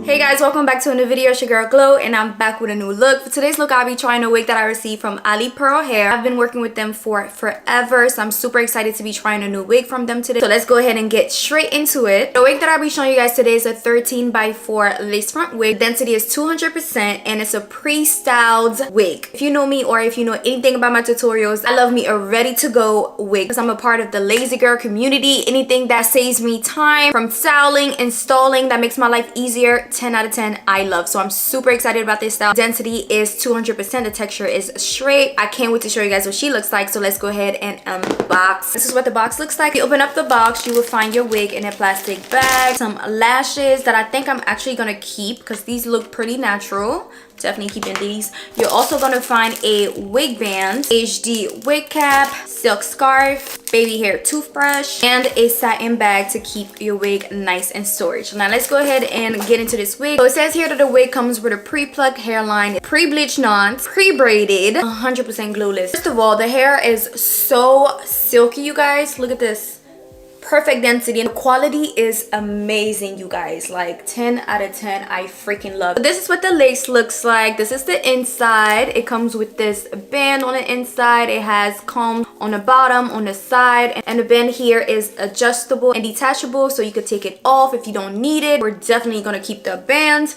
Hey guys, welcome back to a new video. It's your girl Glow and I'm back with a new look. For today's look, I'll be trying a wig that I received from Alipearl hair. I've been working with them for forever, so I'm super excited to be trying a new wig from them today. So let's go ahead and get straight into it. The wig that I'll be showing you guys today is a 13x4 lace front wig. Density is 200% and it's a pre-styled wig. If you know me or if you know anything about my tutorials, I love me a ready to go wig because I'm a part of the lazy girl community. Anything that saves me time from styling, installing, that makes my life easier, 10 out of 10 I love. So I'm super excited about this style. Density is 200%. The texture is straight. I can't wait to show you guys what she looks like. So let's go ahead and unbox. This is what the box looks like. You open up the box, you will find your wig in a plastic bag, some lashes that I think I'm actually gonna keep because these look pretty natural. Definitely keeping these. You're also gonna find a wig band, HD wig cap, silk scarf, baby hair toothbrush, and a satin bag to keep your wig nice and storage. Now let's go ahead and get into this wig. So it says here that the wig comes with a pre-plucked hairline, pre-bleached knots, pre-braided, 100% glueless. First of all, the hair is so silky, you guys. Look at this. Perfect density and the quality is amazing, you guys. Like 10 out of 10 I freaking love. So this is what the lace looks like. This is the inside. It comes with this band on the inside. It has combs on the bottom, on the side, and the band here is adjustable and detachable, so you could take it off if you don't need it. We're definitely gonna keep the band.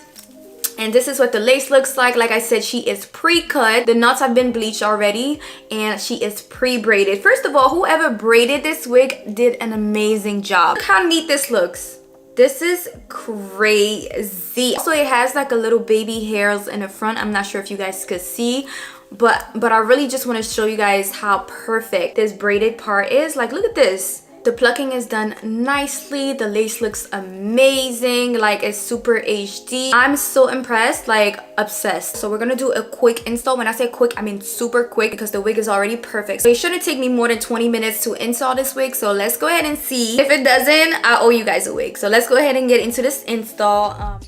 And this is what the lace looks like. Like I said, she is pre-cut. The knots have been bleached already and she is pre-braided. First of all, whoever braided this wig did an amazing job. Look how neat this looks. This is crazy. Also, it has like a little baby hairs in the front. I'm not sure if you guys could see, but I really just want to show you guys how perfect this braided part is. Like, look at this. The plucking is done nicely. The lace looks amazing. Like, it's super HD. I'm so impressed, like obsessed. So we're gonna do a quick install. When I say quick, I mean super quick because the wig is already perfect. So it shouldn't take me more than 20 minutes to install this wig. So let's go ahead and see. If it doesn't, I owe you guys a wig. So let's go ahead and get into this install.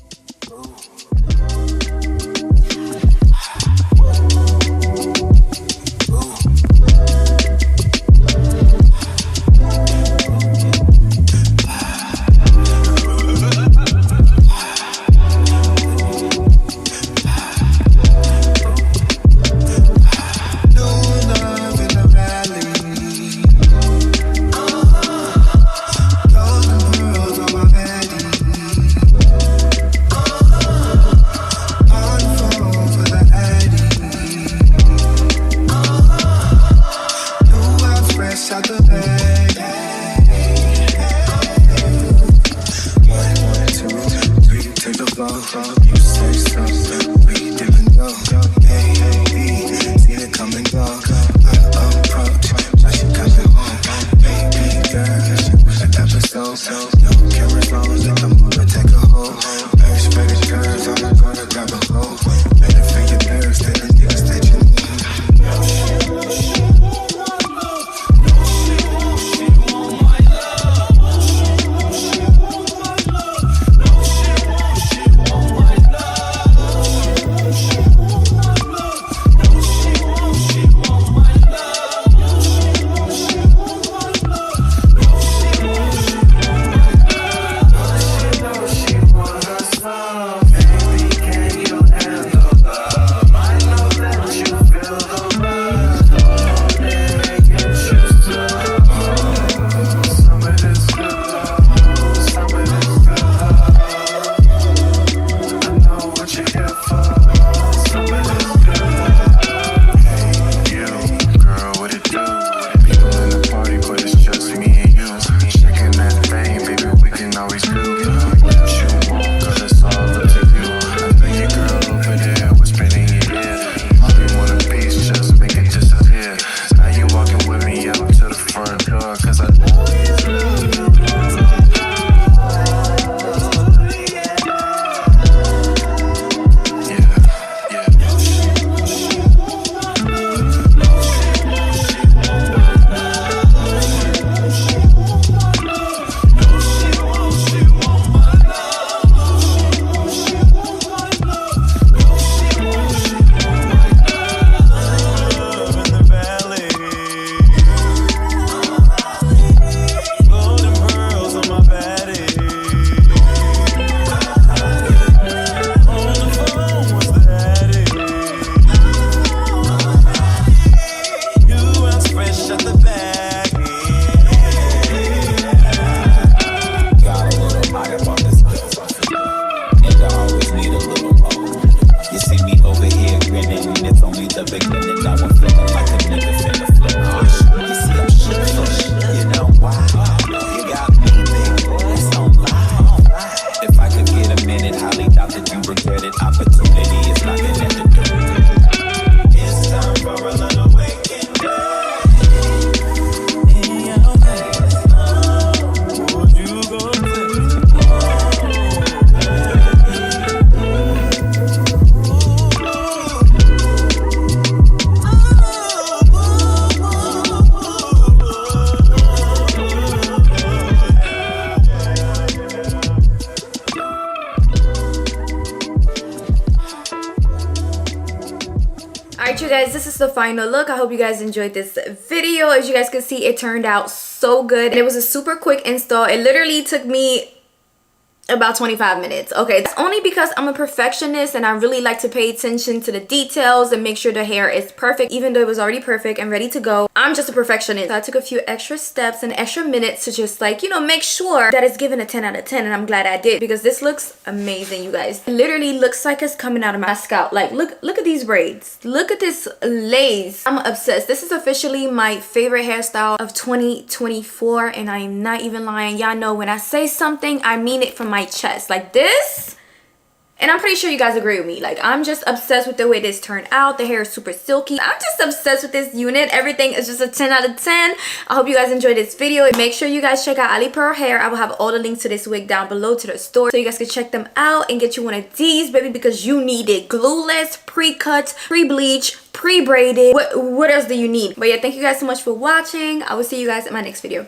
Alright you guys, this is the final look. I hope you guys enjoyed this video. As you guys can see, it turned out so good. And it was a super quick install. It literally took me about 25 minutes. Okay, that's only because I'm a perfectionist and I really like to pay attention to the details and make sure the hair is perfect. Even though it was already perfect and ready to go, I'm just a perfectionist. So I took a few extra steps and extra minutes to just, like, you know, make sure that it's given a 10 out of 10, and I'm glad I did, because this looks amazing, you guys. It literally looks like it's coming out of my scalp. Like, look at these braids, look at this lace. I'm obsessed. This is officially my favorite hairstyle of 2024, and I am not even lying. Y'all know when I say something, I mean it from my chest. Like this, and I'm pretty sure you guys agree with me. Like, I'm just obsessed with the way this turned out. The hair is super silky. I'm just obsessed with this unit. Everything is just a 10 out of 10. I hope you guys enjoyed this video. Make sure you guys check out Alipearl hair. I will have all the links to this wig down below, to the store, so you guys can check them out and get you one of these, baby, because you need it. Glueless, pre-cut, pre-bleach, pre-braided. What else do you need? But yeah, thank you guys so much for watching. I will see you guys in my next video.